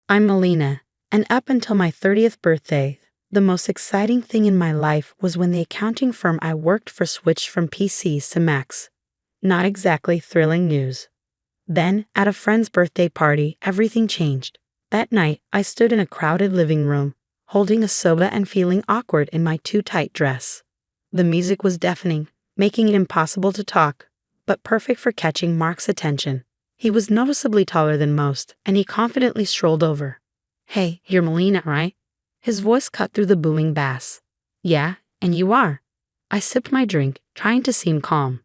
I'm Melina, and up until my 30th birthday, the most exciting thing in my life was when the accounting firm I worked for switched from PCs to Macs. Not exactly thrilling news. Then, at a friend's birthday party, everything changed. That night, I stood in a crowded living room, holding a soda and feeling awkward in my too tight dress. The music was deafening, making it impossible to talk, but perfect for catching Mark's attention. He was noticeably taller than most, and he confidently strolled over. "Hey, you're Melina, right?" His voice cut through the booming bass. "Yeah, and you are." I sipped my drink, trying to seem calm.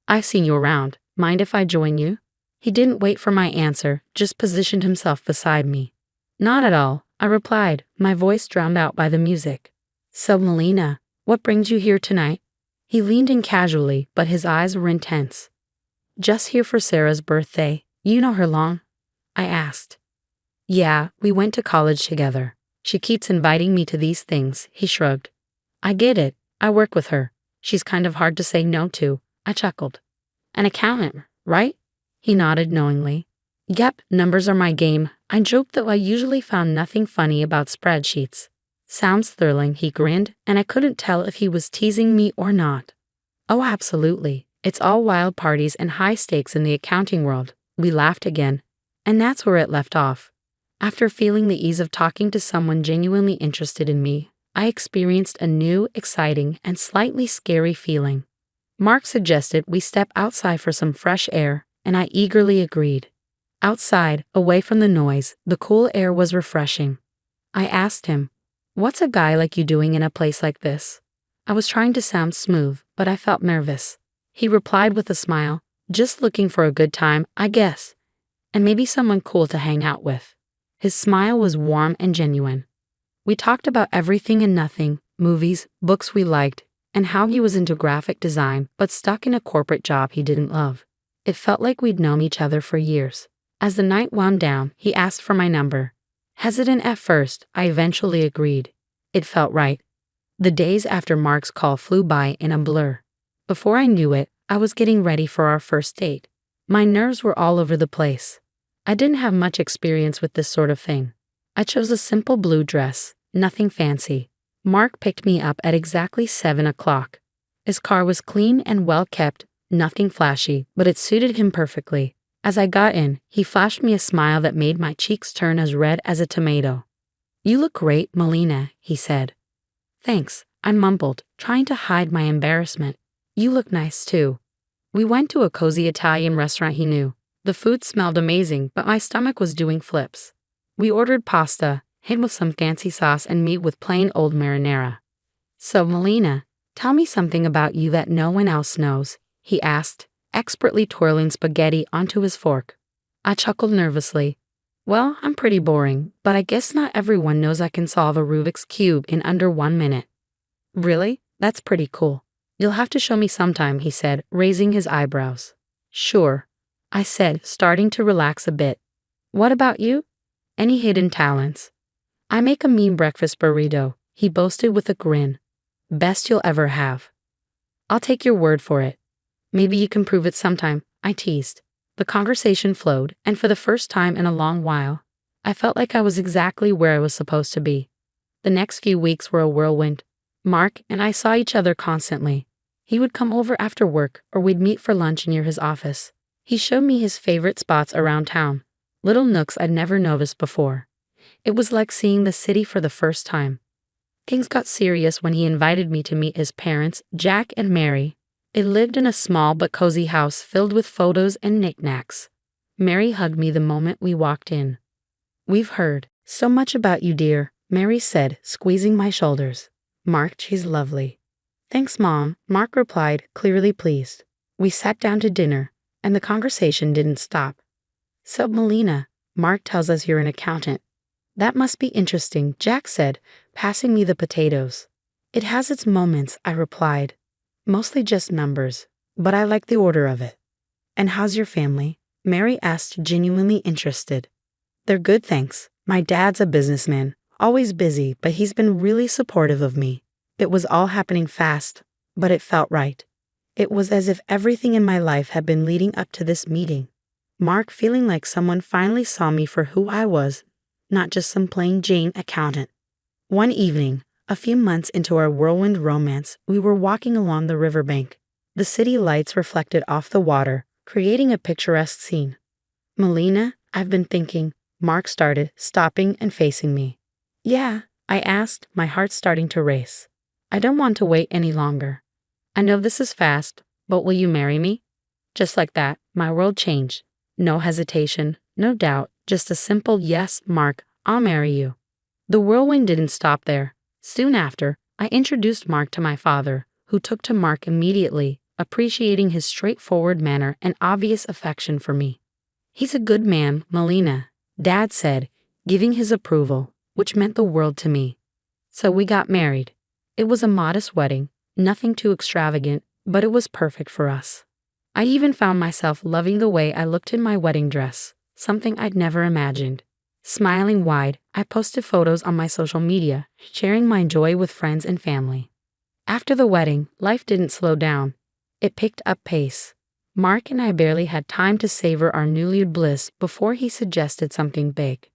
"I've seen you around. Mind if I join you?" He didn't wait for my answer, just positioned himself beside me. "Not at all," I replied, my voice drowned out by the music. "So, Melina, what brings you here tonight?" He leaned in casually, but his eyes were intense. "Just here for Sarah's birthday. You know her long?" I asked. "Yeah, we went to college together. She keeps inviting me to these things," he shrugged. "I get it. I work with her. She's kind of hard to say no to," I chuckled. "An accountant, right?" He nodded knowingly. "Yep, numbers are my game." I joked that I usually found nothing funny about spreadsheets. "Sounds thrilling," he grinned, and I couldn't tell if he was teasing me or not. "Oh, absolutely. It's all wild parties and high stakes in the accounting world." We laughed again, and that's where it left off. After feeling the ease of talking to someone genuinely interested in me, I experienced a new, exciting, and slightly scary feeling. Mark suggested we step outside for some fresh air, and I eagerly agreed. Outside, away from the noise, the cool air was refreshing. I asked him, "What's a guy like you doing in a place like this?" I was trying to sound smooth, but I felt nervous. He replied with a smile, "Just looking for a good time, I guess. And maybe someone cool to hang out with." His smile was warm and genuine. We talked about everything and nothing, movies, books we liked, and how he was into graphic design but stuck in a corporate job he didn't love. It felt like we'd known each other for years. As the night wound down, he asked for my number. Hesitant at first, I eventually agreed. It felt right. The days after Mark's call flew by in a blur. Before I knew it, I was getting ready for our first date. My nerves were all over the place. I didn't have much experience with this sort of thing. I chose a simple blue dress, nothing fancy. Mark picked me up at exactly 7 o'clock. His car was clean and well kept, nothing flashy, but it suited him perfectly. As I got in, he flashed me a smile that made my cheeks turn as red as a tomato. "You look great, Melina," he said. "Thanks," I mumbled, trying to hide my embarrassment. "You look nice too." We went to a cozy Italian restaurant he knew. The food smelled amazing, but my stomach was doing flips. We ordered pasta, him with some fancy sauce and me with plain old marinara. "So, Melina, tell me something about you that no one else knows," he asked, expertly twirling spaghetti onto his fork. I chuckled nervously. "Well, I'm pretty boring, but I guess not everyone knows I can solve a Rubik's Cube in under 1 minute." "Really? That's pretty cool. You'll have to show me sometime," he said, raising his eyebrows. "Sure," I said, starting to relax a bit. "What about you? Any hidden talents?" "I make a mean breakfast burrito," he boasted with a grin. "Best you'll ever have." "I'll take your word for it." "Maybe you can prove it sometime," I teased. The conversation flowed, and for the first time in a long while, I felt like I was exactly where I was supposed to be. The next few weeks were a whirlwind. Mark and I saw each other constantly. He would come over after work, or we'd meet for lunch near his office. He showed me his favorite spots around town, little nooks I'd never noticed before. It was like seeing the city for the first time. Things got serious when he invited me to meet his parents, Jack and Mary. They lived in a small but cozy house filled with photos and knickknacks. Mary hugged me the moment we walked in. "We've heard so much about you, dear," Mary said, squeezing my shoulders. "Mark, she's lovely." "Thanks, Mom," Mark replied, clearly pleased. We sat down to dinner, and the conversation didn't stop. "So, Melina, Mark tells us you're an accountant." "That must be interesting," Jack said, passing me the potatoes. "It has its moments," I replied. "Mostly just numbers, but I like the order of it." "And how's your family?" Mary asked, genuinely interested. "They're good, thanks. My dad's a businessman, always busy, but he's been really supportive of me." It was all happening fast, but it felt right. It was as if everything in my life had been leading up to this meeting. Mark feeling like someone finally saw me for who I was, not just some plain Jane accountant. One evening, a few months into our whirlwind romance, we were walking along the riverbank. The city lights reflected off the water, creating a picturesque scene. "Melina, I've been thinking," Mark started, stopping and facing me. "Yeah," I asked, my heart starting to race. "I don't want to wait any longer. I know this is fast, but will you marry me?" Just like that, my world changed. No hesitation, no doubt, just a simple yes, Mark, I'll marry you. The whirlwind didn't stop there. Soon after, I introduced Mark to my father, who took to Mark immediately, appreciating his straightforward manner and obvious affection for me. "He's a good man, Melina," Dad said, giving his approval, which meant the world to me. So we got married. It was a modest wedding, nothing too extravagant, but it was perfect for us. I even found myself loving the way I looked in my wedding dress, something I'd never imagined. Smiling wide, I posted photos on my social media, sharing my joy with friends and family. After the wedding, life didn't slow down. It picked up pace. Mark and I barely had time to savor our newlywed bliss before he suggested something big.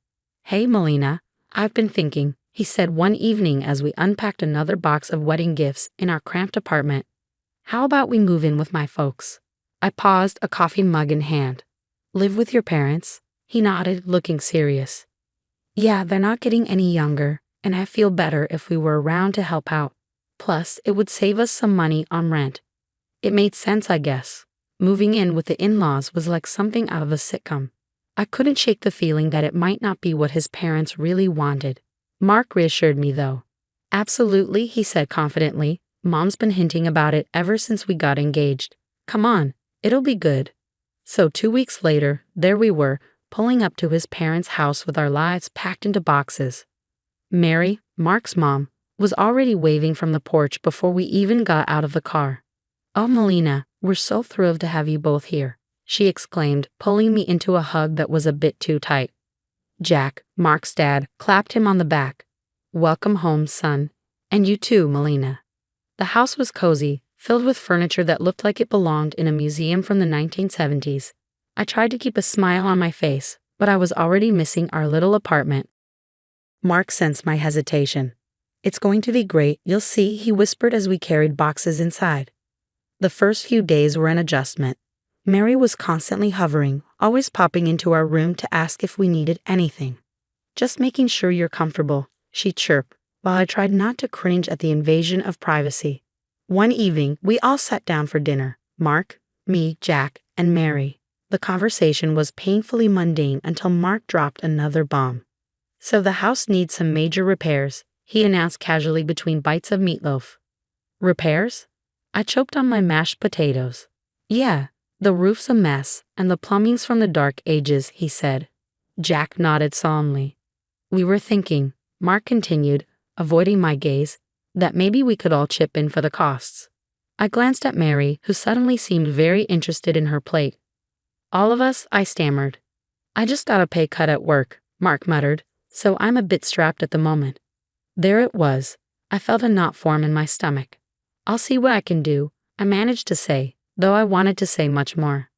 "Hey, Melina, I've been thinking," he said one evening as we unpacked another box of wedding gifts in our cramped apartment. "How about we move in with my folks?" I paused, a coffee mug in hand. "Live with your parents?" He nodded, looking serious. "Yeah, they're not getting any younger, and I feel better if we were around to help out. Plus, it would save us some money on rent." It made sense, I guess. Moving in with the in-laws was like something out of a sitcom. I couldn't shake the feeling that it might not be what his parents really wanted. Mark reassured me, though. "Absolutely," he said confidently. "Mom's been hinting about it ever since we got engaged. Come on, it'll be good." So 2 weeks later, there we were, pulling up to his parents' house with our lives packed into boxes. Mary, Mark's mom, was already waving from the porch before we even got out of the car. "Oh, Melina, we're so thrilled to have you both here," she exclaimed, pulling me into a hug that was a bit too tight. Jack, Mark's dad, clapped him on the back. "Welcome home, son. And you too, Melina." The house was cozy, filled with furniture that looked like it belonged in a museum from the 1970s. I tried to keep a smile on my face, but I was already missing our little apartment. Mark sensed my hesitation. "It's going to be great, you'll see," he whispered as we carried boxes inside. The first few days were an adjustment. Mary was constantly hovering, always popping into our room to ask if we needed anything. "Just making sure you're comfortable," she chirped, while I tried not to cringe at the invasion of privacy. One evening, we all sat down for dinner. Mark, me, Jack, and Mary. The conversation was painfully mundane until Mark dropped another bomb. "So the house needs some major repairs," he announced casually between bites of meatloaf. "Repairs?" I choked on my mashed potatoes. "Yeah, the roof's a mess, and the plumbing's from the dark ages," he said. Jack nodded solemnly. "We were thinking," Mark continued, avoiding my gaze, "that maybe we could all chip in for the costs." I glanced at Mary, who suddenly seemed very interested in her plate. "All of us?" I stammered. "I just got a pay cut at work," Mark muttered, "so I'm a bit strapped at the moment." There it was. I felt a knot form in my stomach. "I'll see what I can do," I managed to say, though I wanted to say much more.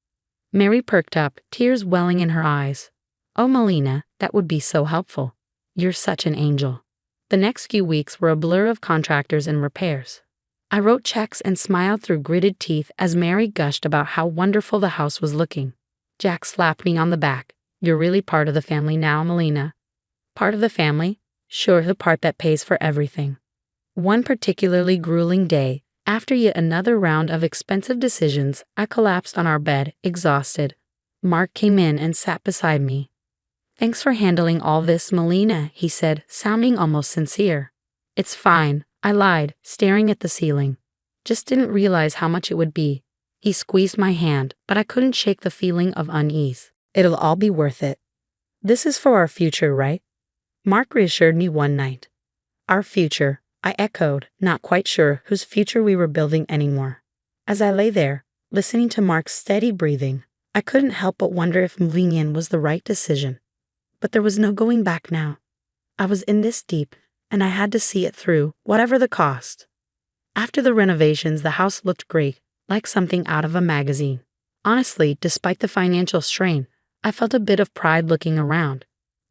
Mary perked up, tears welling in her eyes. "Oh, Melina, that would be so helpful. You're such an angel." The next few weeks were a blur of contractors and repairs. I wrote checks and smiled through gritted teeth as Mary gushed about how wonderful the house was looking. Jack slapped me on the back. "You're really part of the family now, Melina." "Part of the family?" "Sure, the part that pays for everything." One particularly grueling day, after yet another round of expensive decisions, I collapsed on our bed, exhausted. Mark came in and sat beside me. "Thanks for handling all this, Melina," he said, sounding almost sincere. "It's fine," I lied, staring at the ceiling. "Just didn't realize how much it would be." He squeezed my hand, but I couldn't shake the feeling of unease. "It'll all be worth it. This is for our future, right?" Mark reassured me one night. "Our future," I echoed, not quite sure whose future we were building anymore. As I lay there, listening to Mark's steady breathing, I couldn't help but wonder if moving in was the right decision. But there was no going back now. I was in this deep, and I had to see it through, whatever the cost. After the renovations, the house looked great, like something out of a magazine. Honestly, despite the financial strain, I felt a bit of pride looking around.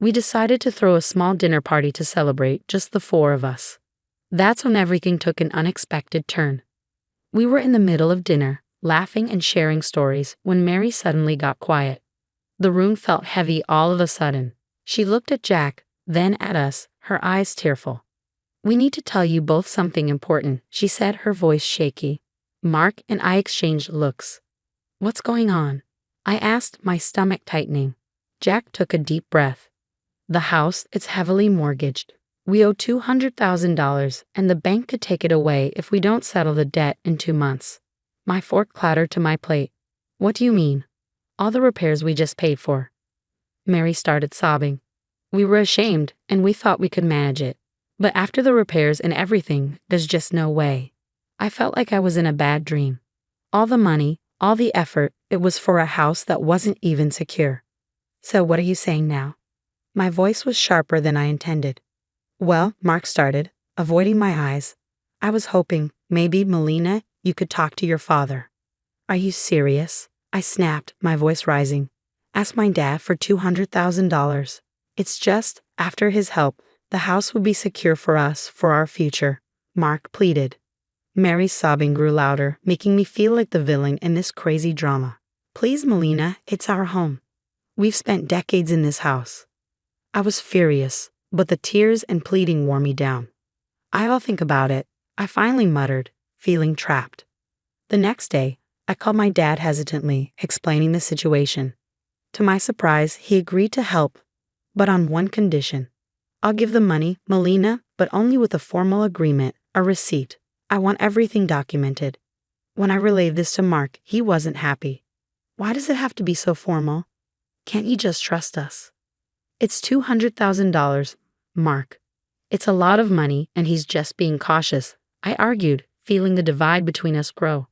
We decided to throw a small dinner party to celebrate, just the four of us. That's when everything took an unexpected turn. We were in the middle of dinner, laughing and sharing stories, when Mary suddenly got quiet. The room felt heavy all of a sudden. She looked at Jack, then at us, her eyes tearful. "We need to tell you both something important," she said, her voice shaky. Mark and I exchanged looks. "What's going on?" I asked, my stomach tightening. Jack took a deep breath. "The house, it's heavily mortgaged. We owe $200,000, and the bank could take it away if we don't settle the debt in 2 months. My fork clattered to my plate. "What do you mean?" "All the repairs we just paid for." Mary started sobbing. "We were ashamed, and we thought we could manage it. But after the repairs and everything, there's just no way." I felt like I was in a bad dream. All the money, all the effort, it was for a house that wasn't even secure. "So what are you saying now?" My voice was sharper than I intended. "Well," Mark started, avoiding my eyes, "I was hoping, maybe, Melina, you could talk to your father." "Are you serious?" I snapped, my voice rising. "Ask my dad for $200,000. It's just, after his help, the house would be secure for us, for our future," Mark pleaded. Mary's sobbing grew louder, making me feel like the villain in this crazy drama. "Please, Melina, it's our home. We've spent decades in this house." I was furious, but the tears and pleading wore me down. "I'll think about it," I finally muttered, feeling trapped. The next day, I called my dad hesitantly, explaining the situation. To my surprise, he agreed to help, but on one condition. "I'll give the money, Melina, but only with a formal agreement, a receipt. I want everything documented." When I relayed this to Mark, he wasn't happy. "Why does it have to be so formal? Can't you just trust us?" "It's $200,000, Mark. It's a lot of money, and he's just being cautious," I argued, feeling the divide between us grow.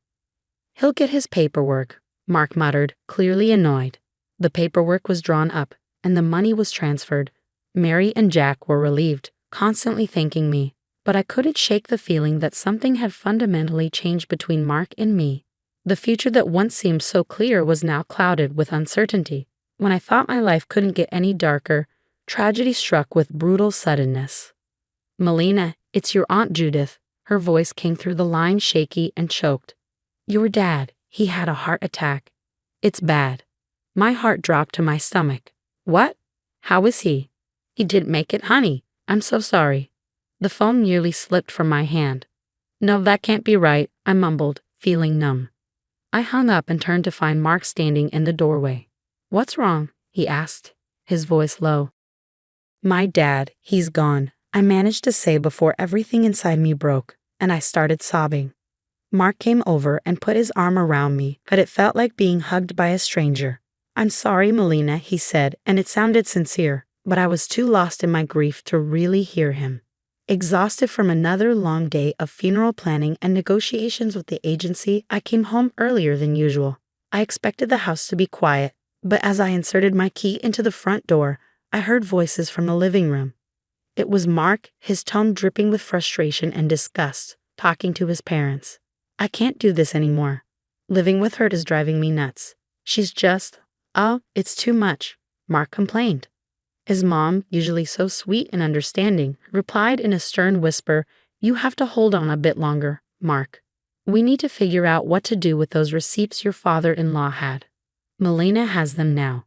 "He'll get his paperwork," Mark muttered, clearly annoyed. The paperwork was drawn up, and the money was transferred. Mary and Jack were relieved, constantly thanking me, but I couldn't shake the feeling that something had fundamentally changed between Mark and me. The future that once seemed so clear was now clouded with uncertainty. When I thought my life couldn't get any darker, tragedy struck with brutal suddenness. "Melina, it's your Aunt Judith." Her voice came through the line shaky and choked. "Your dad, he had a heart attack. It's bad." My heart dropped to my stomach. "What? How is he?" "He didn't make it, honey. I'm so sorry." The phone nearly slipped from my hand. "No, that can't be right," I mumbled, feeling numb. I hung up and turned to find Mark standing in the doorway. "What's wrong?" he asked, his voice low. "My dad, he's gone," I managed to say before everything inside me broke, and I started sobbing. Mark came over and put his arm around me, but it felt like being hugged by a stranger. "I'm sorry, Melina," he said, and it sounded sincere, but I was too lost in my grief to really hear him. Exhausted from another long day of funeral planning and negotiations with the agency, I came home earlier than usual. I expected the house to be quiet, but as I inserted my key into the front door, I heard voices from the living room. It was Mark, his tone dripping with frustration and disgust, talking to his parents. "I can't do this anymore. Living with her is driving me nuts. She's just, oh, it's too much," Mark complained. His mom, usually so sweet and understanding, replied in a stern whisper, "You have to hold on a bit longer, Mark. We need to figure out what to do with those receipts your father-in-law had. Melina has them now.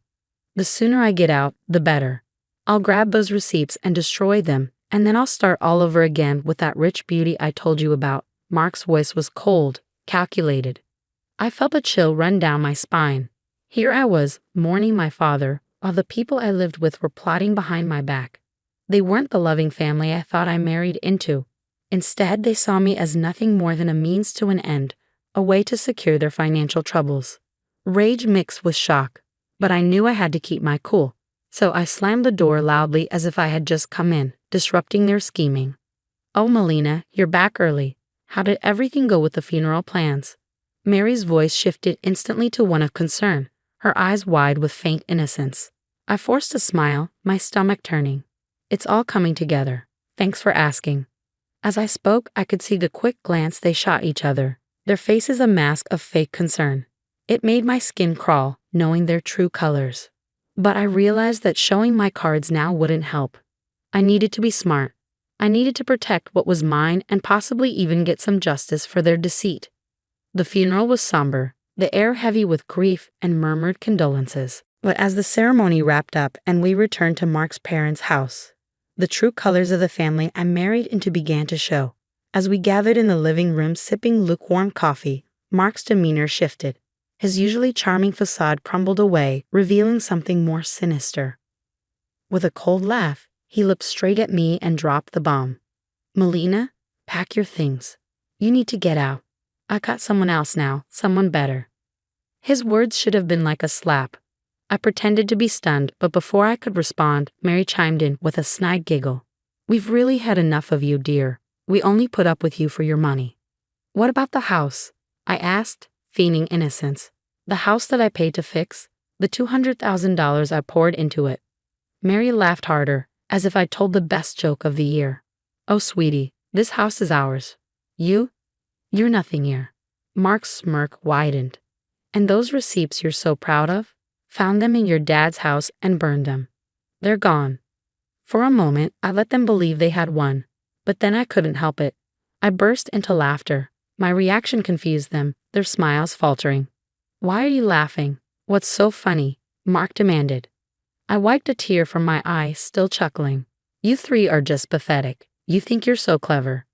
The sooner I get out, the better. I'll grab those receipts and destroy them, and then I'll start all over again with that rich beauty I told you about." Mark's voice was cold, calculated. I felt a chill run down my spine. Here I was, mourning my father, while the people I lived with were plotting behind my back. They weren't the loving family I thought I married into. Instead, they saw me as nothing more than a means to an end, a way to secure their financial troubles. Rage mixed with shock, but I knew I had to keep my cool, so I slammed the door loudly as if I had just come in, disrupting their scheming. "Oh, Melina, you're back early. How did everything go with the funeral plans?" Mary's voice shifted instantly to one of concern, her eyes wide with faint innocence. I forced a smile, my stomach turning. "It's all coming together. Thanks for asking." As I spoke, I could see the quick glance they shot each other, their faces a mask of fake concern. It made my skin crawl, knowing their true colors. But I realized that showing my cards now wouldn't help. I needed to be smart. I needed to protect what was mine and possibly even get some justice for their deceit. The funeral was somber, the air heavy with grief and murmured condolences. But as the ceremony wrapped up and we returned to Mark's parents' house, the true colors of the family I married into began to show. As we gathered in the living room sipping lukewarm coffee, Mark's demeanor shifted. His usually charming facade crumbled away, revealing something more sinister. With a cold laugh, he looked straight at me and dropped the bomb. "Melina, pack your things. You need to get out. I got someone else now, someone better." His words should have been like a slap. I pretended to be stunned, but before I could respond, Mary chimed in with a snide giggle. "We've really had enough of you, dear. We only put up with you for your money." "What about the house?" I asked, feigning innocence. "The house that I paid to fix? The $200,000 I poured into it." Mary laughed harder, as if I'd told the best joke of the year. "Oh, sweetie, this house is ours. You're nothing here." Mark's smirk widened. "And those receipts you're so proud of? Found them in your dad's house and burned them. They're gone." For a moment, I let them believe they had won, but then I couldn't help it. I burst into laughter. My reaction confused them, their smiles faltering. "Why are you laughing? What's so funny?" Mark demanded. I wiped a tear from my eye, still chuckling. "You three are just pathetic. You think you're so clever.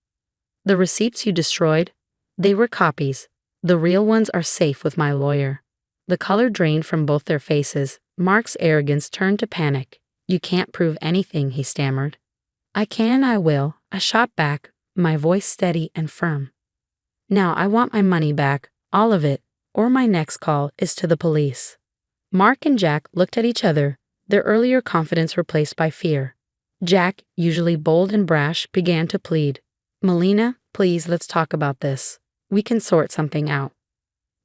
The receipts you destroyed? They were copies. The real ones are safe with my lawyer." The color drained from both their faces. Mark's arrogance turned to panic. "You can't prove anything," he stammered. "I can and I will," I shot back, my voice steady and firm. "Now I want my money back, all of it, or my next call is to the police." Mark and Jack looked at each other, their earlier confidence replaced by fear. Jack, usually bold and brash, began to plead. "Melina, please, let's talk about this. We can sort something out."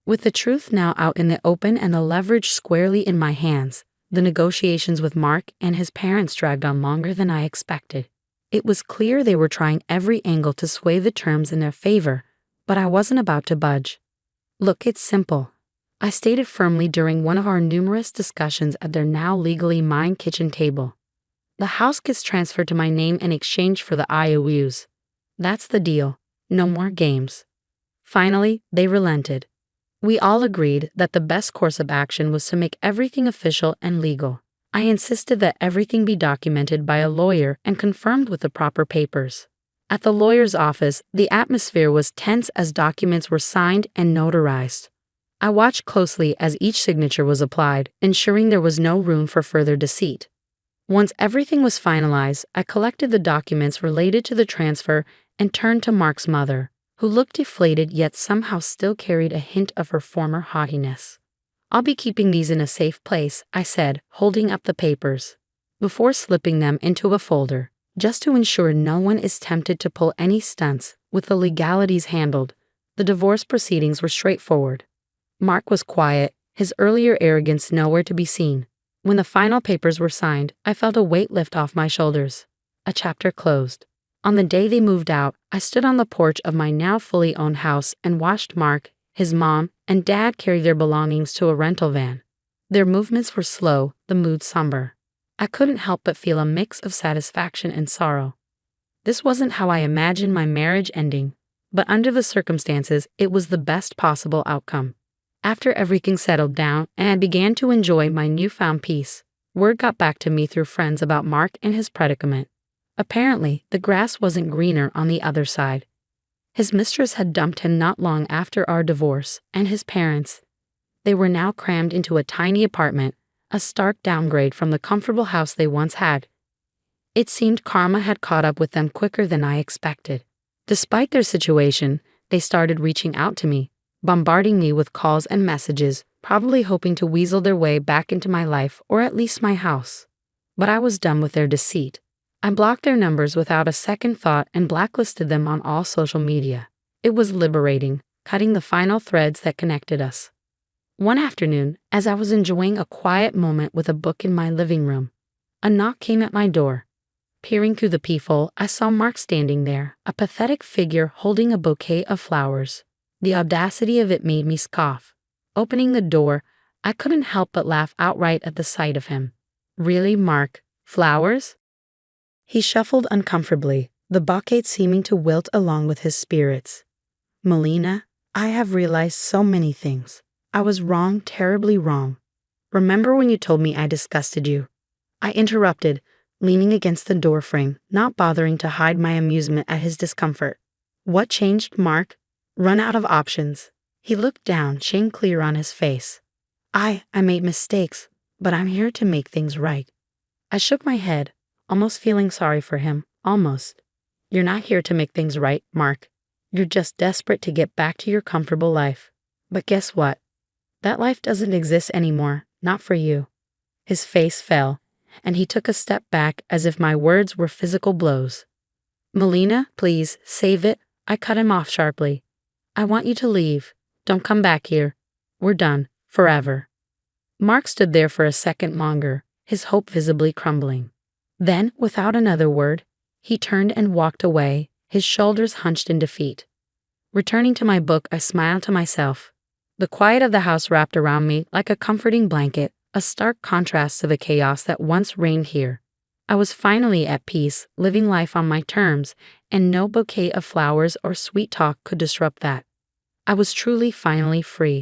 With the truth now out in the open and the leverage squarely in my hands, the negotiations with Mark and his parents dragged on longer than I expected. It was clear they were trying every angle to sway the terms in their favor, but I wasn't about to budge. "Look, it's simple," I stated firmly during one of our numerous discussions at their now legally mine kitchen table. "The house gets transferred to my name in exchange for the IOUs. That's the deal. No more games." Finally, they relented. We all agreed that the best course of action was to make everything official and legal. I insisted that everything be documented by a lawyer and confirmed with the proper papers. At the lawyer's office, the atmosphere was tense as documents were signed and notarized. I watched closely as each signature was applied, ensuring there was no room for further deceit. Once everything was finalized, I collected the documents related to the transfer and turned to Mark's mother, who looked deflated yet somehow still carried a hint of her former haughtiness. "I'll be keeping these in a safe place," I said, holding up the papers, before slipping them into a folder, just to ensure no one is tempted to pull any stunts. With the legalities handled, the divorce proceedings were straightforward. Mark was quiet, his earlier arrogance nowhere to be seen. When the final papers were signed, I felt a weight lift off my shoulders. A chapter closed. On the day they moved out, I stood on the porch of my now fully owned house and watched Mark, his mom, and dad carry their belongings to a rental van. Their movements were slow, the mood somber. I couldn't help but feel a mix of satisfaction and sorrow. This wasn't how I imagined my marriage ending, but under the circumstances, it was the best possible outcome. After everything settled down and I began to enjoy my newfound peace, word got back to me through friends about Mark and his predicament. Apparently, the grass wasn't greener on the other side. His mistress had dumped him not long after our divorce, and his parents. They were now crammed into a tiny apartment, a stark downgrade from the comfortable house they once had. It seemed karma had caught up with them quicker than I expected. Despite their situation, they started reaching out to me, bombarding me with calls and messages, probably hoping to weasel their way back into my life or at least my house. But I was done with their deceit. I blocked their numbers without a second thought and blacklisted them on all social media. It was liberating, cutting the final threads that connected us. One afternoon, as I was enjoying a quiet moment with a book in my living room, a knock came at my door. Peering through the peephole, I saw Mark standing there, a pathetic figure holding a bouquet of flowers. The audacity of it made me scoff. Opening the door, I couldn't help but laugh outright at the sight of him. Really, Mark? Flowers? He shuffled uncomfortably, the bouquet seeming to wilt along with his spirits. Melina, I have realized so many things. I was wrong, terribly wrong. Remember when you told me I disgusted you? I interrupted, leaning against the doorframe, not bothering to hide my amusement at his discomfort. What changed, Mark? Run out of options. He looked down, shame clear on his face. I made mistakes, but I'm here to make things right. I shook my head, almost feeling sorry for him, almost. You're not here to make things right, Mark. You're just desperate to get back to your comfortable life. But guess what? That life doesn't exist anymore, not for you. His face fell, and he took a step back as if my words were physical blows. Melina, please, save it. I cut him off sharply. I want you to leave. Don't come back here. We're done, forever. Mark stood there for a second longer, his hope visibly crumbling. Then, without another word, he turned and walked away, his shoulders hunched in defeat. Returning to my book, I smiled to myself. The quiet of the house wrapped around me like a comforting blanket, a stark contrast to the chaos that once reigned here. I was finally at peace, living life on my terms, and no bouquet of flowers or sweet talk could disrupt that. I was truly finally free.